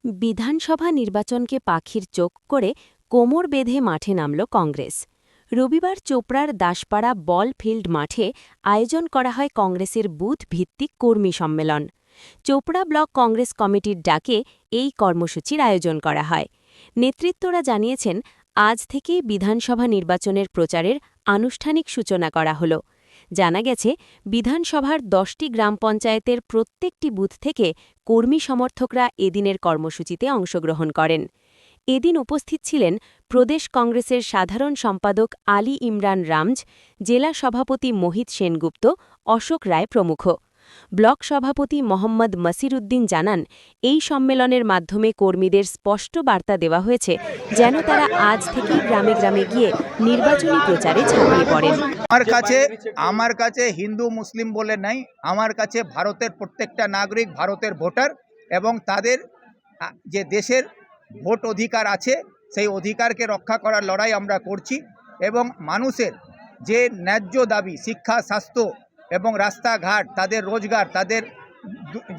বিধানসভা নির্বাচনকে পাখির চোখ করে কোমর বেঁধে মাঠে নামল কংগ্রেস। রবিবার চোপড়ার দাসপাড়া বল ফিল্ড মাঠে আয়োজন করা হয় কংগ্রেসের বুথ ভিত্তিক কর্মী সম্মেলন। চোপড়া ব্লক কংগ্রেস কমিটির ডাকে এই কর্মসূচির আয়োজন করা হয়। নেতৃত্বরা জানিয়েছেন, আজ থেকেই বিধানসভা নির্বাচনের প্রচারের আনুষ্ঠানিক সূচনা করা হল। জানা গেছে, বিধানসভার 10টি গ্রাম পঞ্চায়েতের প্রত্যেকটি বুথ থেকে কর্মী সমর্থকরা এদিনের কর্মসূচিতে অংশগ্রহণ করেন। এদিন উপস্থিত ছিলেন প্রদেশ কংগ্রেসের সাধারণ সম্পাদক আলী ইমরান রামজ, জেলা সভাপতি মোহিত সেনগুপ্ত, অশোক রায় প্রমুখ। ব্লক সভাপতি মোহাম্মদ মসিরুদ্দিন জানান, এই সম্মেলনের মাধ্যমে কর্মীদের স্পষ্ট বার্তা দেওয়া হয়েছে যেন তারা আজ থেকেই গ্রামে গ্রামে গিয়ে নির্বাচনী প্রচারে ঝাঁপিয়ে পড়েন। আমার কাছে হিন্দু মুসলিম বলে নাই, আমার কাছে ভারতের প্রত্যেকটা নাগরিক ভারতের ভোটার এবং তাদের যে দেশের ভোট অধিকার আছে সেই অধিকারকে রক্ষা করার লড়াই আমরা করছি। এবং মানুষের যে ন্যায্য দাবি, শিক্ষা, স্বাস্থ্য এবং রাস্তাঘাট, তাদের রোজগার, তাদের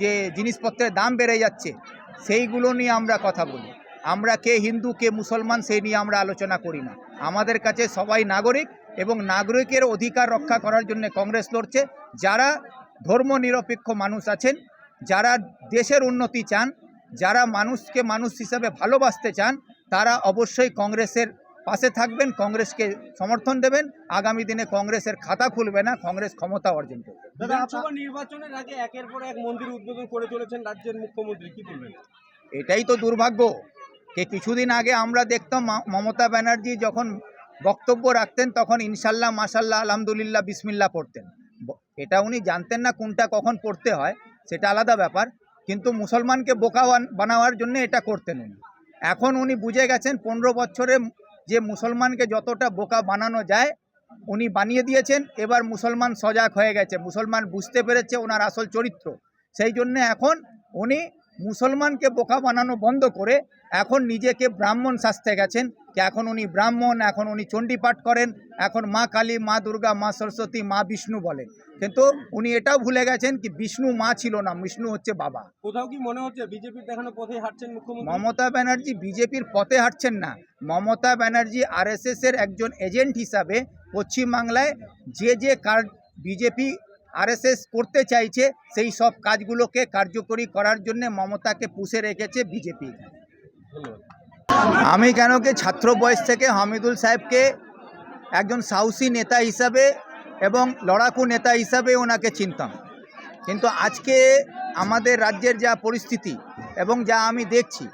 যে জিনিসপত্রের দাম বেড়ে যাচ্ছে, সেইগুলো নিয়ে আমরা কথা বলি। আমরা কে হিন্দু কে মুসলমান সেই নিয়ে আমরা আলোচনা করি না। আমাদের কাছে সবাই নাগরিক এবং নাগরিকের অধিকার রক্ষা করার জন্য কংগ্রেস লড়ছে। যারা ধর্মনিরপেক্ষ মানুষ আছেন, যারা দেশের উন্নতি চান, যারা মানুষকে মানুষ হিসাবে ভালোবাসতে চান, তারা অবশ্যই কংগ্রেসের পাশে থাকবেন, কংগ্রেসকে সমর্থন দেবেন। আগামী দিনে কংগ্রেসের খাতা খুলবে না, কংগ্রেস ক্ষমতা অর্জন করবে। বিধানসভা নির্বাচনের আগে একের পর এক মন্দির উদ্বোধন করে চলেছেন রাজ্যের মুখ্যমন্ত্রী, কি বলবেন? এটাই তো দুর্ভাগ্য। কিছুদিন আগে আমরা দেখতাম মমতা ব্যানার্জি যখন বক্তব্য রাখতেন তখন ইনশাল্লাহ, মাশাল্লাহ, আলহামদুলিল্লাহ, বিসমিল্লাহ পড়তেন। এটা উনি জানতেন না কোনটা কখন পড়তে হয়, সেটা আলাদা ব্যাপার, কিন্তু মুসলমানকে বোকা বানাবার জন্য এটা করতেন উনি। এখন উনি বুঝে গেছেন 15 বছরে যে মুসলমানকে যতটা বোকা বানানো যায় উনি বানিয়ে দিয়েছেন। এবার মুসলমান সজাগ হয়ে গেছে, মুসলমান বুঝতে পেরেছে ওনার আসল চরিত্র। সেই জন্য এখন উনি মুসলমানকে বোকা বানানো বন্ধ করে এখন নিজেকে ব্রাহ্মণ সাজতে গেছেন। এখন উনি ব্রাহ্মণ, এখন উনি চণ্ডীপাঠ করেন, এখন মা কালী, মা দুর্গা, মা সরস্বতী, মা বিষ্ণু বলেন। কিন্তু উনি এটাও ভুলে গেছেন কি বিষ্ণু মা ছিল না, বিষ্ণু হচ্ছে বাবা। কোথাও কি মনে হচ্ছে বিজেপির দেখানো পথে হাঁটছেন মুখ্যমন্ত্রী? মমতা ব্যানার্জি বিজেপির পথে হাঁটছেন না। মমতা ব্যানার্জি আরএসএস এর একজন এজেন্ট হিসাবে পশ্চিমবাংলায় যে কাজ বিজেপি আরএসএস করতে চাইছে সেই সব কাজগুলোকে কার্যকরী করার জন্য মমতাকে পুষে রেখেছে বিজেপি। আমি কেন কি ছাত্র বয়স থেকে হামিদুল সাহেবকে একজন সাহসী নেতা হিসাবে এবং লড়াকু নেতা হিসাবে ওনাকে চিনতাম, কিন্তু আজকে আমাদের রাজ্যের যা পরিস্থিতি এবং যা আমি দেখছি,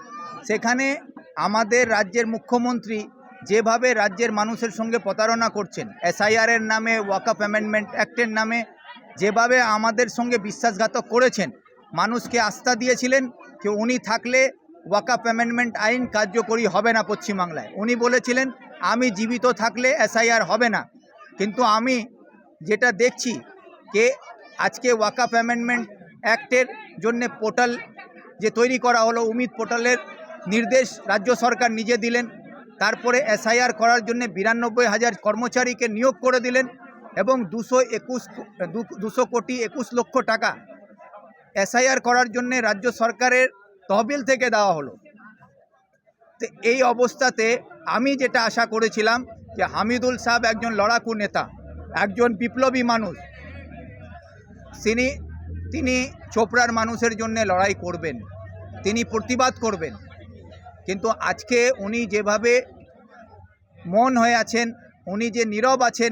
সেখানে আমাদের রাজ্যের মুখ্যমন্ত্রী যেভাবে রাজ্যের মানুষের সঙ্গে প্রতারণা করছেন, এসআইআরের নামে, ওয়াকফ অ্যামেন্ডমেন্ট অ্যাক্টের নামে যেভাবে আমাদের সঙ্গে বিশ্বাসঘাতক করেছেন। মানুষকে আস্থা দিয়েছিলেন যে উনি থাকলে ওয়াকফ অ্যামেন্ডমেন্ট আইন কার্যকরী হবে না পশ্চিমবাংলায়। উনি বলেছিলেন আমি জীবিত থাকলে এসআইআর হবে না। কিন্তু আমি যেটা দেখছি যে আজকে ওয়াকফ অ্যামেন্ডমেন্ট অ্যাক্টের জন্য পোর্টাল যে তৈরি করা হলো, উমিদ পোর্টালের নির্দেশ রাজ্য সরকার নিজে দিলেন। তারপরে এসআইআর করার জন্য 92,000 কর্মচারীকে নিয়োগ করে দিলেন এবং 200 কোটি 21 লক্ষ টাকা এসআইআর করার জন্য রাজ্য সরকারের তহবিল থেকে দেওয়া হলো। তো এই অবস্থাতে আমি যেটা আশা করেছিলাম যে হামিদুল সাহেব একজন লড়াকু নেতা, একজন বিপ্লবী মানুষ, তিনি চোপড়ার মানুষের জন্য লড়াই করবেন, তিনি প্রতিবাদ করবেন। কিন্তু আজকে উনি যেভাবে মন হয়ে আছেন, উনি যে নীরব আছেন,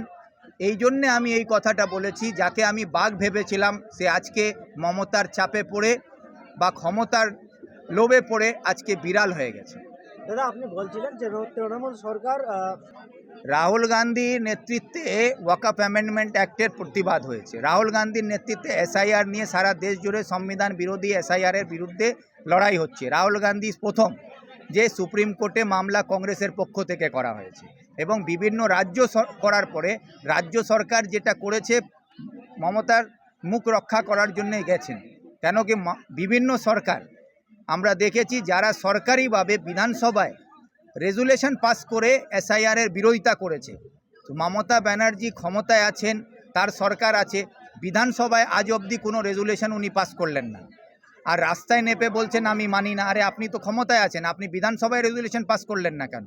এই জন্যে আমি এই কথাটা বলেছি। যাকে আমি বাঘ ভেবেছিলাম সে আজকে মমতার চাপে পড়ে বা ক্ষমতার লোভে পড়ে আজকে বিড়াল হয়ে গেছে। দাদা, আপনি বলছিলেন যে তৃণমূল সরকার রাহুল গান্ধীর নেতৃত্বে ওয়াকফ অ্যামেন্ডমেন্ট অ্যাক্টের প্রতিবাদ হয়েছে। রাহুল গান্ধীর নেতৃত্বে এসআইআর নিয়ে সারা দেশ জুড়ে সংবিধান বিরোধী এসআইআরের বিরুদ্ধে লড়াই হচ্ছে। রাহুল গান্ধী প্রথম যে সুপ্রিম কোর্টে মামলা কংগ্রেসের পক্ষ থেকে করা হয়েছে এবং বিভিন্ন রাজ্য করার পরে রাজ্য সরকার যেটা করেছে মমতার মুখ রক্ষা করার জন্যই গেছেন। কেন কি বিভিন্ন সরকার আমরা দেখেছি যারা সরকারিভাবে বিধানসভায় রেজুলেশন পাস করে এসআইআরের বিরোধিতা করেছে। তো মমতা ব্যানার্জি ক্ষমতায় আছেন, তার সরকার আছে, বিধানসভায় আজ অবধি কোনো রেজুলেশন উনি পাস করলেন না। আর রাস্তায় নেপে বলছেন আমি মানি না। আরে আপনি তো ক্ষমতায় আছেন, আপনি বিধানসভায় রেজুলেশন পাস করলেন না কেন?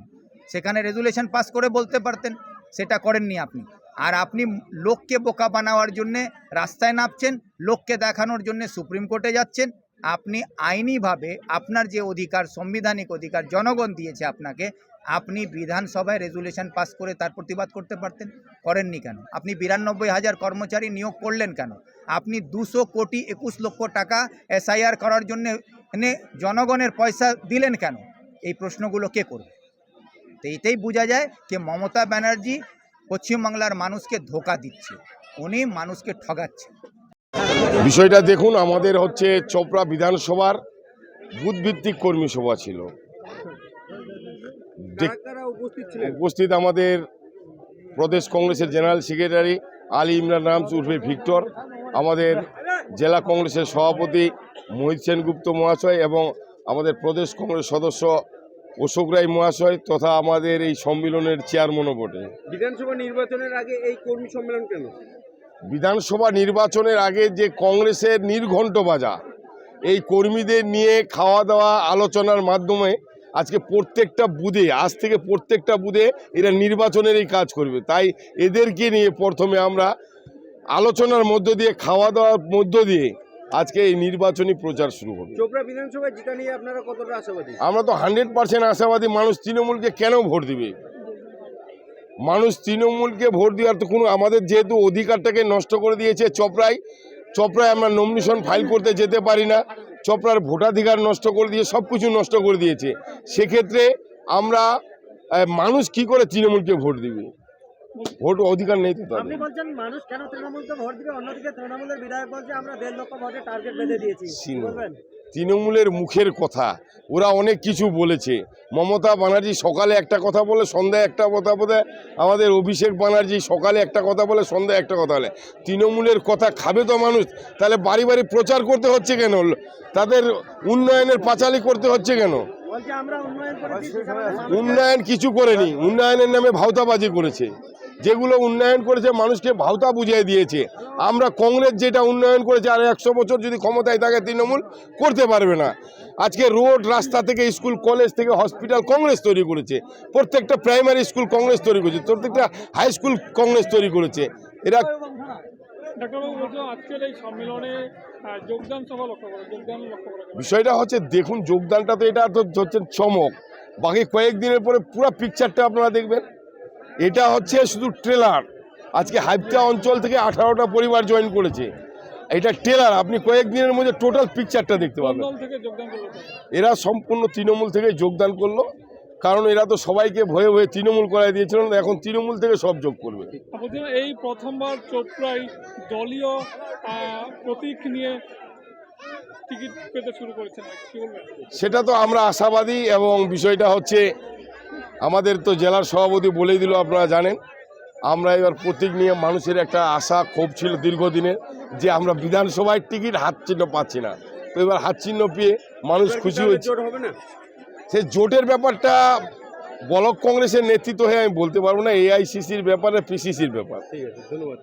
সেখানে রেজুলেশন পাস করে বলতে পারতেন, সেটা করেননি আপনি। আর আপনি লোককে বোকা বানানোর জন্যে রাস্তায় নামছেন, লোককে দেখানোর জন্য সুপ্রিম কোর্টে যাচ্ছেন। আপনি আইনিভাবে আপনার যে অধিকার, সাংবিধানিক অধিকার জনগণ দিয়েছে আপনাকে, আপনি বিধানসভায় রেজুলেশন পাস করে তার প্রতিবাদ করতে পারতেন, করেননি কেন? আপনি 92,000 কর্মচারী নিয়োগ করলেন কেন? আপনি 221 লক্ষ টাকা SIR করার জন্য জনগণের পয়সা দিলেন কেন? এই প্রশ্নগুলো কে করবে? তো এইটাই বোঝা যায় যে মমতা ব্যানার্জি পশ্চিমবাংলার মানুষকে ধোঁকা দিচ্ছে, উনি মানুষকে ঠগাচ্ছে। বিষয়টা দেখুন, আমাদের হচ্ছে চোপড়া বিধানসভার বুথভিত্তিক কর্মী সভা ছিল। কারা উপস্থিত ছিলেন? উপস্থিত আমাদের প্রদেশ কংগ্রেসের জেনারেল সেক্রেটারি আলী ইমরান রামস উর্ফে ভিক্টর, আমাদের জেলা কংগ্রেসের সভাপতি মোহিত সেনগুপ্ত মহাশয় এবং আমাদের প্রদেশ কংগ্রেস সদস্য অশোক রায় মহাশয় তথা আমাদের এই সম্মেলনের চেয়ারম্যানও বটে। বিধানসভা নির্বাচনের আগে এই কর্মী সম্মেলন কেন? বিধানসভা নির্বাচনের আগে যে কংগ্রেসের নির্ঘণ্ট বাজা এই কর্মীদের নিয়ে খাওয়া দাওয়া আলোচনার মাধ্যমে আজকে প্রত্যেকটা বুথে, আজ থেকে প্রত্যেকটা বুথে এরা নির্বাচনের এই কাজ করবে। তাই এদেরকে নিয়ে প্রথমে আমরা আলোচনার মধ্য দিয়ে, খাওয়া দাওয়ার মধ্য দিয়ে আজকে এই নির্বাচনী প্রচার শুরু হবে। চোপড়া বিধানসভায় জিতা নিয়ে আপনারা কতটা আশাবাদী? আমরা তো 100% আশাবাদী। মানুষ তৃণমূলকে কেন ভোট দিবে? মানুষ তৃণমূলকে ভোট দেওয়ার তো কোনো, আমাদের যেহেতু অধিকারটাকে নষ্ট করে দিয়েছে চোপড়ায় আমরা নমিনেশন ফাইল করতে যেতে পারি না, চোপড়ার ভোটাধিকার নষ্ট করে দিয়ে সব কিছু নষ্ট করে দিয়েছে। সেক্ষেত্রে আমরা মানুষ কি করে তৃণমূলকে ভোট দিবে? ভোট অধিকার নেই তো তাদের। আপনি বলছেন মানুষ কেন তৃণমূলকে ভোট দিবে, অন্যদিকে তৃণমূলের বিধায়ক বলছে আমরা 1.5 লক্ষ ভোটের টার্গেট বেঁধে দিয়েছি, কি বলবেন? তৃণমূলের মুখের কথা, ওরা অনেক কিছু বলেছে। মমতা ব্যানার্জি সকালে একটা কথা বলে সন্ধ্যায় একটা কথা বলে, আমাদের অভিষেক ব্যানার্জি সকালে একটা কথা বলে সন্ধ্যায় একটা কথা বলে। তৃণমূলের কথা খাবে তো মানুষ, তাহলে বাড়ি বাড়ি প্রচার করতে হচ্ছে কেন? তাদের উন্নয়নের পাঁচালি করতে হচ্ছে কেন? বলছে আমরা উন্নয়ন করেছি। উন্নয়ন কিছু করেনি, উন্নয়নের নামে ভাওতাবাজি করেছে। যেগুলো উন্নয়ন করেছে মানুষকে ভাওতা বুঝিয়ে দিয়েছে। আমরা কংগ্রেস যেটা উন্নয়ন করেছে আর 100 বছর যদি ক্ষমতায় থাকে তৃণমূল করতে পারবে না। আজকে রোড, রাস্তা থেকে স্কুল, কলেজ থেকে হসপিটাল কংগ্রেস তৈরি করেছে। প্রত্যেকটা প্রাইমারি স্কুল কংগ্রেস তৈরি করেছে, প্রত্যেকটা হাই স্কুল কংগ্রেস তৈরি করেছে। এরা ডাক্তারবাবু বলছো আজকের এই সম্মেলনে যোগদান সভা লক্ষ্য করে বিষয়টা হচ্ছে, দেখুন যোগদানটা তো এটা তো হচ্ছে চমক, বাকি কয়েকদিনের পরে পুরো পিকচারটা আপনারা দেখবেন। এটা হচ্ছে শুধু ট্রেলার। আজকে হাইপটা অঞ্চল থেকে 18টা পরিবার জয়েন করেছে, এটা ট্রেলার। আপনি কয়েকদিনের মধ্যে টোটাল পিকচারটা দেখতে পাবেন। থেকে যোগদান করলো, এরা সম্পূর্ণ তৃণমূল থেকে যোগদান করলো, কারণ এরা তো সবাইকে ভয়ে ভয়ে তৃণমূল করাই দিয়েছিলেন, এখন তৃণমূল থেকে সব যোগ করবে। এই প্রথমবার চোপড়ায় দলীয় প্রতীক নিয়ে টিকিট পেতে শুরু করেছেন, কি বলবেন? সেটা তো আমরা আশাবাদী, এবং বিষয়টা হচ্ছে আমাদের তো জেলার সভাপতি বলেই দিল, আপনারা জানেন। আমরা এবার প্রতীক নিয়ে মানুষের একটা আশা ক্ষোভ ছিল দীর্ঘদিনের, যে আমরা বিধানসভায় টিকিট হাত চিহ্ন পাচ্ছি না, তো এবার হাত চিহ্ন পেয়ে মানুষ খুশি হয়েছে। সেই জোটের ব্যাপারটা ব্লক কংগ্রেসের নেতৃত্ব হয়ে আমি বলতে পারবো না, AICCর ব্যাপারে, PCCর ব্যাপার। ঠিক আছে, ধন্যবাদ।